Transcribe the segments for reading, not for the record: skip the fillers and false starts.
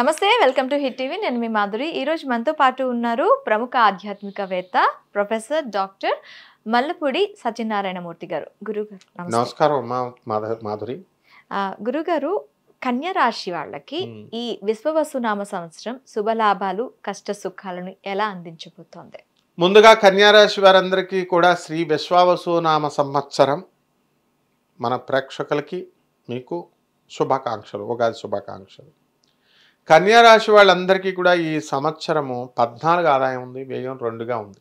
నమస్తే, welcome to hit TV. నేను మీ మాధురి. ఈరోజు మనతో పాటు ఉన్నారు ప్రముఖ ఆధ్యాత్మికవేత్త ప్రొఫెసర్ డాక్టర్ మల్లపూడి సత్యనారాయణమూర్తి గారు. గురుగారు నమస్కారం. మాధురి. గురుగారు, కన్యా రాశి వాళ్ళకి ఈ విశ్వవసునామ సంవత్సరం శుభలాభాలు కష్ట సుఖాలను ఎలా అందించబోతోంది? ముందుగా కన్యా రాశి వారందరికీ కూడా శ్రీ విశ్వవసునామ సంవత్సరం మన ప్రేక్షకులకి మీకు శుభాకాంక్షలు, ఉగాది శుభాకాంక్షలు. కన్యా రాశి వాళ్ళందరికీ కూడా ఈ సంవత్సరము 14 ఆదాయం ఉంది, వ్యయం 2గా ఉంది.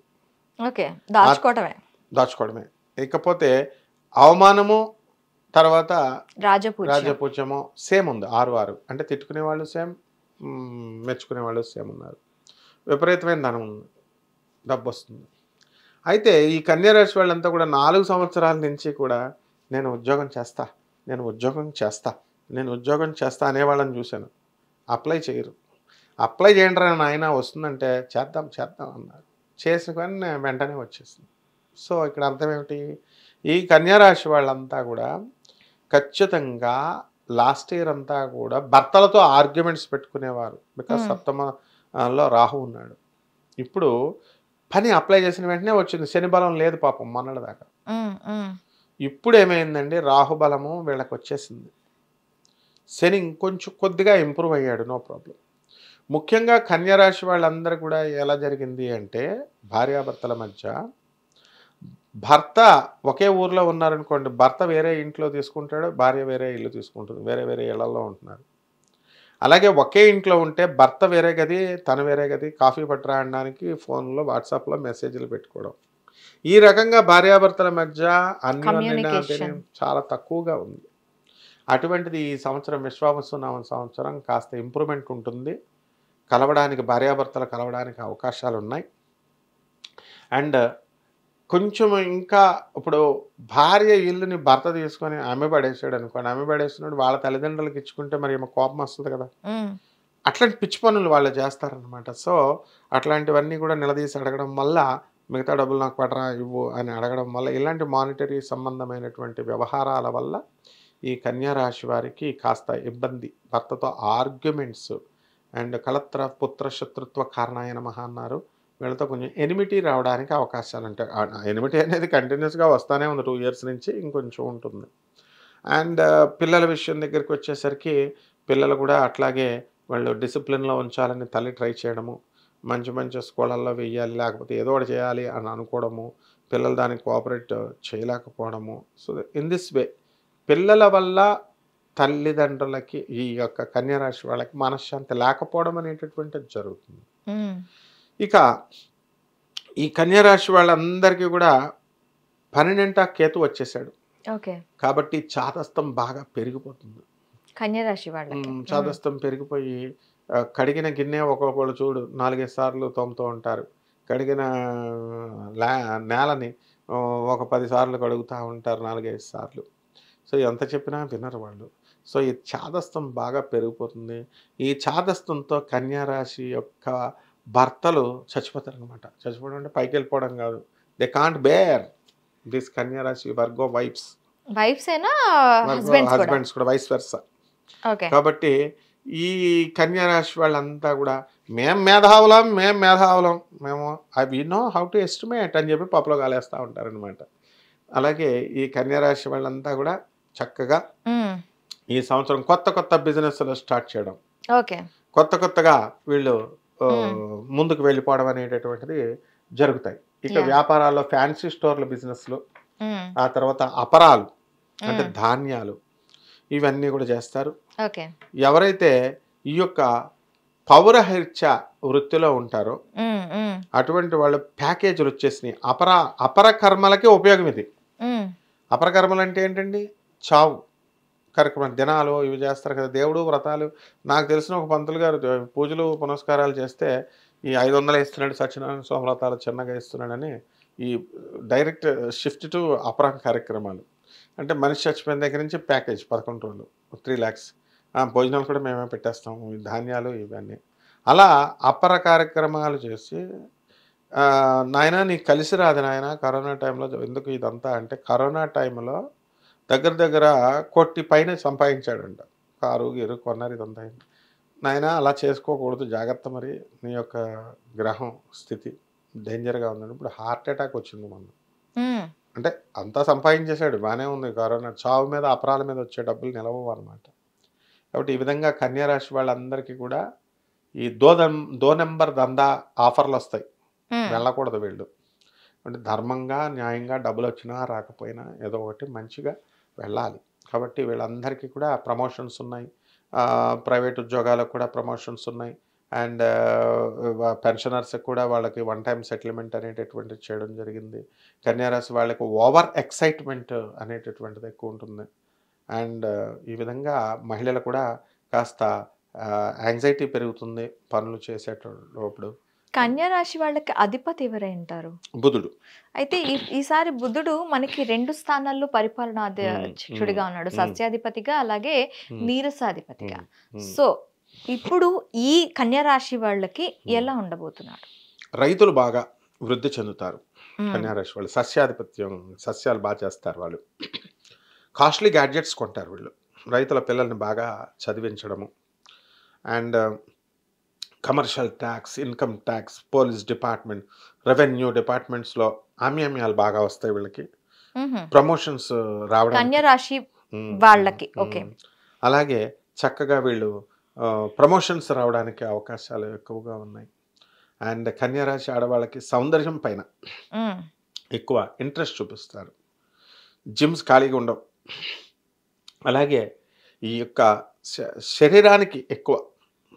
ఓకే, దాచుకోవడమే. ఇకపోతే అవమానము తర్వాత రాజపూజ్యము సేమ్ ఉంది, 6 అంటే తిట్టుకునే వాళ్ళు సేమ్, మెచ్చుకునే వాళ్ళు సేమ్ ఉన్నారు. విపరీతమైన ధనం ఉంది, డబ్బు వస్తుంది. అయితే ఈ కన్యా రాశి వాళ్ళంతా కూడా 4 సంవత్సరాల నుంచి కూడా నేను ఉద్యోగం చేస్తా అనేవాళ్ళని చూశాను. అప్లై చేయరు. అప్లై చేయండి అని ఆయన వస్తుందంటే చేద్దాం అన్నారు. చేసిన కానీ వెంటనే వచ్చేసింది. సో ఇక్కడ అర్థం ఏమిటి? ఈ కన్యా రాశి వాళ్ళంతా కూడా ఖచ్చితంగా లాస్ట్ ఇయర్ అంతా కూడా భర్తలతో ఆర్గ్యుమెంట్స్ పెట్టుకునేవారు. బికాస్ సప్తమలో రాహు ఉన్నాడు. ఇప్పుడు పని అప్లై చేసిన వెంటనే వచ్చింది. శని బలం లేదు పాపం మొన్నటి దాకా. ఇప్పుడు ఏమైందండి, రాహుబలము వీళ్ళకి వచ్చేసింది. శని ఇంకొంచెం కొద్దిగా ఇంప్రూవ్ అయ్యాడు, నో ప్రాబ్లం. ముఖ్యంగా కన్యా రాశి వాళ్ళందరూ కూడా ఎలా జరిగింది అంటే, భార్యాభర్తల మధ్య భర్త ఒకే ఊర్లో ఉన్నారనుకోండి, భర్త వేరే ఇంట్లో తీసుకుంటాడు, భార్య వేరే ఇల్లు తీసుకుంటుంది, వేరే ఇళ్లలో ఉంటున్నారు. అలాగే ఒకే ఇంట్లో ఉంటే భర్త వేరే గది, తను వేరే గది, కాఫీ పట్టరా అనడానికి ఫోన్లో వాట్సాప్లో మెసేజ్లు పెట్టుకోవడం. ఈ రకంగా భార్యాభర్తల మధ్య అన్యోన్యత చాలా తక్కువగా ఉంది. అటువంటిది ఈ సంవత్సరం విశ్వవసునామ సంవత్సరం కాస్త ఇంప్రూవ్మెంట్ ఉంటుంది. భార్యాభర్తలు కలవడానికి అవకాశాలు ఉన్నాయి. అండ్ కొంచెం ఇంకా ఇప్పుడు భార్య ఇల్లుని భర్త తీసుకొని ఆమె పడేసాడు అనుకోండి, ఆమె పడేస్తున్నాడు, వాళ్ళ తల్లిదండ్రులకు ఇచ్చుకుంటే మరి ఏమో కోపం వస్తుంది కదా. అట్లాంటి పిచ్చి పనులు వాళ్ళు చేస్తారనమాట. సో అట్లాంటివన్నీ కూడా నిలదీసి అడగడం వల్ల, మిగతా డబ్బులు నాకు పడరా ఇవ్వు అని అడగడం వల్ల, ఇలాంటి మానిటరీ సంబంధమైనటువంటి వ్యవహారాల వల్ల ఈ కన్యా రాశి వారికి కాస్త ఇబ్బంది. భర్తతో ఆర్గ్యుమెంట్స్ అండ్ కళత్ర పుత్ర శత్రుత్వ కారణాయ నమః అన్నారు. వీళ్ళతో కొంచెం ఎనిమిటీ రావడానికి అవకాశాలు ఉంటాయి. ఎనిమిటీ అనేది కంటిన్యూస్గా వస్తూనే ఉంది, 2 years నుంచి, ఇంకొంచెం ఉంటుంది. అండ్ పిల్లల విషయం దగ్గరికి వచ్చేసరికి పిల్లలు కూడా అట్లాగే వాళ్ళు డిసిప్లిన్లో ఉంచాలని తల్లి ట్రై చేయడము, మంచి స్కూళ్ళల్లో వెయ్యాలి, లేకపోతే ఏదో ఒకటి చేయాలి అని అనుకోవడము, పిల్లలు దానికి కోఆపరేట్ చేయలేకపోవడము. సో ఇన్ దిస్ వే పిల్లల వల్ల తల్లిదండ్రులకి, ఈ యొక్క కన్యా రాశి వాళ్ళకి మనశ్శాంతి లేకపోవడం అనేటటువంటిది జరుగుతుంది. ఇక ఈ కన్యా రాశి వాళ్ళందరికీ కూడా 12 కేతు వచ్చేసాడు. కాబట్టి చాదస్తం బాగా పెరిగిపోతుంది. కన్యా రాశి వాళ్ళకి చాదస్తం పెరిగిపోయి కడిగిన గిన్నె ఒక్కొక్కళ్ళు చూడు 4-5 సార్లు తోముతూ ఉంటారు. కడిగిన నేలని ఒక 10 సార్లు కడుగుతూ ఉంటారు, 4-5 సార్లు. సో ఎంత చెప్పినా వినరు వాళ్ళు. సో ఈ చాదస్తం బాగా పెరిగిపోతుంది. ఈ చాదస్తంతో కన్యా రాశి యొక్క భర్తలు చచ్చిపోతారు అనమాట. చచ్చిపోవడం అంటే పైకి వెళ్ళిపోవడం కాదు. దే కాంట్ బేర్ దిస్ కన్యా రాశి వర్గో హస్బెండ్స్ కూడా వైస్ వెర్సా. కాబట్టి ఈ కన్యా రాశి వాళ్ళంతా కూడా మేము మేధావులం, మేము we know how to estimate అని చెప్పి పప్పులో కాలేస్తూ ఉంటారనమాట. అలాగే ఈ కన్యా రాశి వాళ్ళంతా కూడా చక్కగా ఈ సంవత్సరం కొత్త బిజినెస్లు స్టార్ట్ చేయడం, కొత్తగా వీళ్ళు ముందుకు వెళ్ళిపోవడం అనేటటువంటిది జరుగుతాయి. ఇక వ్యాపారాల్లో ఫ్యాన్సీ స్టోర్ల బిజినెస్లు, ఆ తర్వాత అపరాలు అంటే ధాన్యాలు, ఇవన్నీ కూడా చేస్తారు. ఎవరైతే ఈ యొక్క పౌరహత్య వృత్తిలో ఉంటారో అటువంటి వాళ్ళు ప్యాకేజీలు వచ్చేసినాయి. అపర కర్మలకి ఉపయోగం ఇది. అపరకర్మలు అంటే ఏంటండి? చావు కార్యక్రమం, దినాలు ఇవి చేస్తారు కదా, దేవుడు వ్రతాలు. నాకు తెలిసిన ఒక పంతులు గారు పూజలు పునస్కారాలు చేస్తే ఈ 500 ఇస్తున్నాడు, సత్యనారాయణ స్వామి వ్రతాలు చిన్నగా ఇస్తున్నాడని ఈ డైరెక్ట్ షిఫ్ట్ టు అపర కార్యక్రమాలు. అంటే మనిషి చచ్చిపోయిన దగ్గర నుంచి ప్యాకేజ్ 11 రోజులు 3 lakhs. భోజనాలు కూడా మేమే పెట్టేస్తాము, ధాన్యాలు ఇవన్నీ. అలా అపర కార్యక్రమాలు చేసి, నాయన నీకు కలిసి రాదు నాయన కరోనా టైంలో. ఎందుకు ఇదంతా అంటే, కరోనా టైంలో దగ్గర 1 కోటి పైన సంపాదించాడంట. కారు గీరు కొన్నారు, ఇదంతా నాయన అలా చేసుకోకూడదు, జాగ్రత్త, మరి నీ యొక్క గ్రహం స్థితి డేంజర్గా ఉందని. ఇప్పుడు హార్ట్ అటాక్ వచ్చింది మొన్న. అంటే అంతా సంపాదించేశాడు, బాగానే ఉంది, కరోనా చావు మీద అపరాల మీద వచ్చే డబ్బులు నిలవవు అనమాట. కాబట్టి ఈ విధంగా కన్యారాశి వాళ్ళందరికీ కూడా ఈ దో నెంబర్ దందా ఆఫర్లు వస్తాయి, వెళ్ళకూడదు వీళ్ళు. అంటే ధర్మంగా న్యాయంగా డబ్బులు వచ్చినా రాకపోయినా ఏదో ఒకటి మంచిగా వెళ్ళాలి. కాబట్టి వీళ్ళందరికీ కూడా ప్రమోషన్స్ ఉన్నాయి, ప్రైవేట్ ఉద్యోగాలకు కూడా ప్రమోషన్స్ ఉన్నాయి, అండ్ పెన్షనర్స్కి కూడా వాళ్ళకి వన్ టైం సెటిల్మెంట్ అనేటటువంటిది చేయడం జరిగింది. కన్యారాశి వాళ్ళకి ఓవర్ ఎక్సైట్మెంట్ అనేటటువంటిది ఎక్కువ ఉంటుంది. అండ్ ఈ విధంగా మహిళలు కూడా కాస్త యాంగ్జైటీ పెరుగుతుంది పనులు చేసేటప్పుడు. కన్యారాశి వాళ్ళకి అధిపతి ఎవరంటారు? బుధుడు. అయితే ఈసారి బుధుడు మనకి 2 స్థానాల్లో పరిపాలనాధ్యక్షుడిగా ఉన్నాడు, సస్యాధిపతిగా అలాగే నీరసాధిపతిగా. సో ఇప్పుడు ఈ కన్యారాశి వాళ్ళకి ఎలా ఉండబోతున్నాడు? రైతులు బాగా వృద్ధి చెందుతారు. కన్యారాశి వాళ్ళు సస్యాధిపత్యం, సస్యాలు బాగా చేస్తారు వాళ్ళు. కాస్ట్లీ గ్యాడ్జెట్స్ కొంటారు వీళ్ళు. రైతుల పిల్లల్ని బాగా చదివించడము, and commercial tax, income tax, police department, revenue డిపార్ట్మెంట్స్లో ఆమ్యామ్యాలు బాగా వస్తాయి వీళ్ళకి. ప్రమోషన్స్ రావడం కన్యారాశి వాళ్ళకి. ఓకే. అలాగే చక్కగా వీళ్ళు ప్రమోషన్స్ రావడానికి అవకాశాలు ఎక్కువగా ఉన్నాయి. అండ్ కన్యారాశి ఆడవాళ్ళకి సౌందర్యం పైన ఎక్కువ ఇంట్రెస్ట్ చూపిస్తారు. జిమ్స్ ఖాళీగా ఉండవు. అలాగే ఈ యొక్క శరీరానికి ఎక్కువ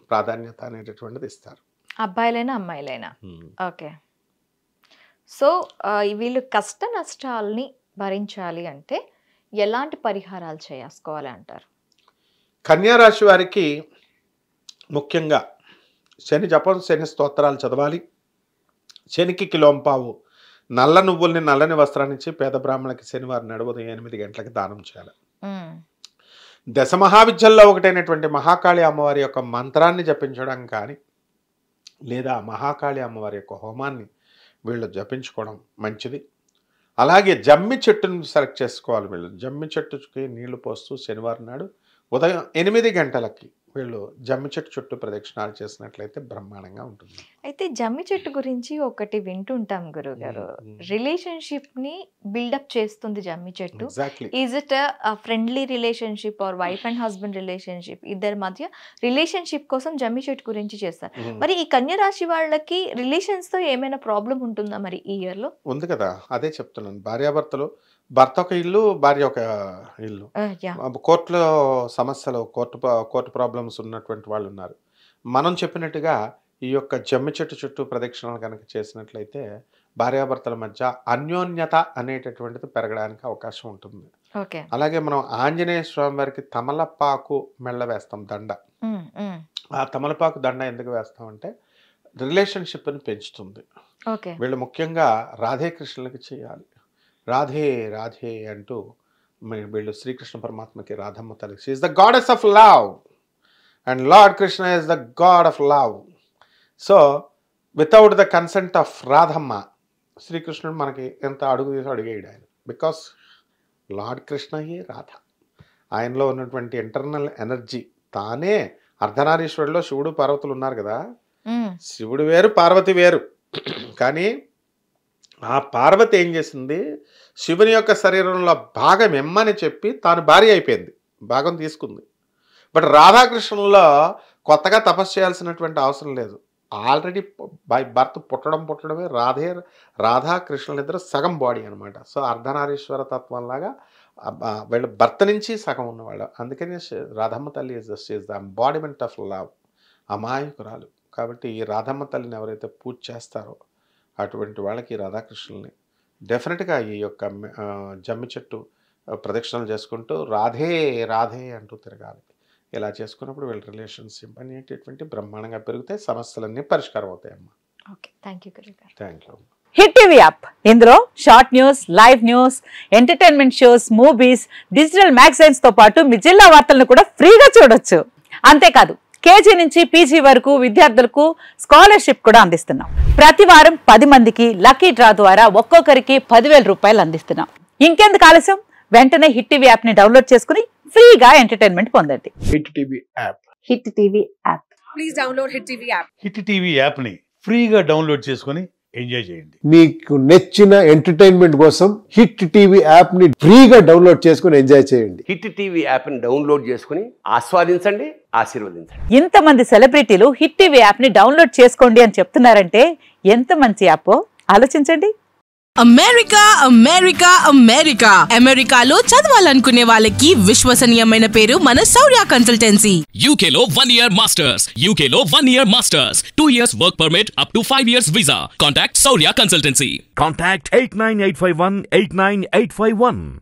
ప్రాధాన్యత అనేటటువంటిది ఇస్తారు, అబ్బాయిలైనా అమ్మాయిలైనా. ఓకే. సో వీళ్ళు కష్ట నష్టాలని భరించాలి అంటే ఎలాంటి పరిహారాలు చేసుకోవాలి అంటారు? కన్యారాశి వారికి ముఖ్యంగా శని జపం, శని స్తోత్రాలు చదవాలి. శనికి కిలోంపావు నల్ల నువ్వుల్ని నల్లని వస్త్రాన్నిచ్చి పేద బ్రాహ్మణులకి శనివారం నడువుదయం 8 గంటలకి దానం చేయాలి. దశమహావిద్యల్లో ఒకటైనటువంటి మహాకాళి అమ్మవారి యొక్క మంత్రాన్ని జపించడం కానీ, లేదా మహాకాళి అమ్మవారి యొక్క హోమాన్ని వీళ్ళు జపించుకోవడం మంచిది. అలాగే జమ్మి చెట్టును సెలెక్ట్ చేసుకోవాలి వీళ్ళు. జమ్మి చెట్టుకి నీళ్లు పోస్తూ శనివారం నాడు ఉదయం 8 గంటలకి వీళ్ళు జమ్మి చెట్టు చుట్టూ ప్రదక్షిణాలు చేసినట్లయితే బ్రహ్మాండంగా ఉంటుంది. అయితే జమ్మి చెట్టు గురించి ఒకటి వింటుంటాం గురుగారు, రిలేషన్షిప్ ని బిల్డప్ చేస్తుంది జమ్మి చెట్టు. Is it friendly relationship or wife and husband relationship, ఇద్దరి మధ్య రిలేషన్షిప్ కోసం జమ్మి చెట్టు గురించి చేస్తారు. మరి ఈ కన్యారాశి వాళ్ళకి రిలేషన్స్ తో ఏమైనా ప్రాబ్లం ఉంటుందా మరి ఈ ఇయర్ లో? ఉంది కదా, అదే చెప్తున్నాను. భార్యాభర్తలు, భర్త ఒక ఇల్లు, భార్య ఒక ఇల్లు, కోర్టులో సమస్యలు, కోర్టు ప్రాబ్లమ్స్ ఉన్నటువంటి వాళ్ళు ఉన్నారు. మనం చెప్పినట్టుగా ఈ యొక్క జమ్మి చెట్టు చుట్టూ ప్రదక్షిణలు కనుక చేసినట్లయితే భార్యాభర్తల మధ్య అన్యోన్యత అనేటటువంటిది పెరగడానికి అవకాశం ఉంటుంది. అలాగే మనం ఆంజనేయ స్వామి వారికి తమలపాకు మెళ్ళ వేస్తాం, దండ. ఆ తమలపాకు దండ ఎందుకు వేస్తామంటే రిలేషన్షిప్ని పెంచుతుంది. వీళ్ళు ముఖ్యంగా రాధేకృష్ణులకి చేయాలి. రాధే రాధే అంటూ వీళ్ళు శ్రీకృష్ణ పరమాత్మకి రాధమ్మ తల్లి, she is the goddess of love and lord Krishna is the God of love. So without the consent of Radhamma శ్రీకృష్ణుడు మనకి ఎంత అడుగు తీసి అడిగేయడు ఆయన. బికాస్ లార్డ్ కృష్ణయే రాధ, ఆయనలో ఉన్నటువంటి ఇంటర్నల్ ఎనర్జీ తానే. అర్ధనారీశ్వరుడిలో శివుడు పార్వతులు ఉన్నారు కదా, శివుడు వేరు పార్వతి వేరు. కానీ ఆ పార్వతి ఏం చేసింది, శివుని యొక్క శరీరంలో భాగం ఎమ్మని చెప్పి తాను భార్య అయిపోయింది, భాగం తీసుకుంది. బట్ రాధాకృష్ణుల్లో కొత్తగా తపస్సు చేయాల్సినటువంటి అవసరం లేదు. ఆల్రెడీ బై బర్త్ పుట్టడమే రాధాకృష్ణులిద్దరు సగం బాడీ అనమాట. సో అర్ధనారీశ్వర తత్వంలాగా వీళ్ళ భర్త నుంచి సగం ఉన్నవాళ్ళు. అందుకని రాధమ్మ తల్లి is the embodiment of love, అమాయకురాలు. కాబట్టి ఈ రాధమ్మ తల్లిని ఎవరైతే పూజ చేస్తారో అటువంటి వాళ్ళకి రాధాకృష్ణుల్ని డెఫినెట్గా ఈ యొక్క జమ్మి చెట్టు ప్రదక్షిణలు చేసుకుంటూ రాధే రాధే అంటూ తిరగాలి. ఇలా చేసుకున్నప్పుడు వీళ్ళ రిలేషన్షిప్ అనేటటువంటి బ్రహ్మాండంగా పెరిగితే సమస్యలన్నీ పరిష్కారం అవుతాయి అమ్మా. Thank you. Hit TV app, ఇందులో short news, live news, entertainment shows, movies, digital magazines తో పాటు మీ జిల్లా వార్తలను కూడా ఫ్రీగా చూడొచ్చు. అంతేకాదు కేజీ నుంచి పీజీ వరకు విద్యార్థులకు స్కాలర్షిప్ కూడా అందిస్తున్నాం. ప్రతి వారం 10 మందికి లక్కీ డ్రా ద్వారా ఒక్కొక్కరికి 10,000 రూపాయలు అందిస్తున్నాం. ఇంకెందుకు ఆలస్యం, వెంటనే హిట్ టీవీ యాప్ ని డౌన్లోడ్ చేసుకుని ఫ్రీగా ఎంటర్టైన్మెంట్ పొందండి. Hit TV app. Hit TV app. Please download Hit TV app. Hit TV యాప్ని ఫ్రీగా డౌన్లోడ్ చేసుకొని ఎంజాయ్ చేయండి. మీకు నచ్చిన ఎంటర్టైన్మెంట్ కోసం హిట్ టీవీ యాప్ ని ఫ్రీగా డౌన్లోడ్ చేసుకుని ఎంజాయ్ చేయండి. హిట్ టీవీ యాప్ని డౌన్లోడ్ చేసుకుని ఆస్వాదించండి, ఆశీర్వదించండి. ఇంతమంది సెలబ్రిటీలు హిట్ టీవీ యాప్ ని డౌన్లోడ్ చేసుకోండి అని చెప్తున్నారంటే ఎంత మంచి యాప్ ఆలోచించండి. అమెరికా అమెరికా అమెరికా అమెరికాలో చదవాలనుకునే వాళ్ళకి విశ్వసనీయమైన పేరు మన శౌర్య కన్సల్టెన్సీ. UK లో 1 year masters, UK లో 1 year masters, 2 years work permit up to 5 years visa. Contact Saurya Consultancy. Contact 89851 89851.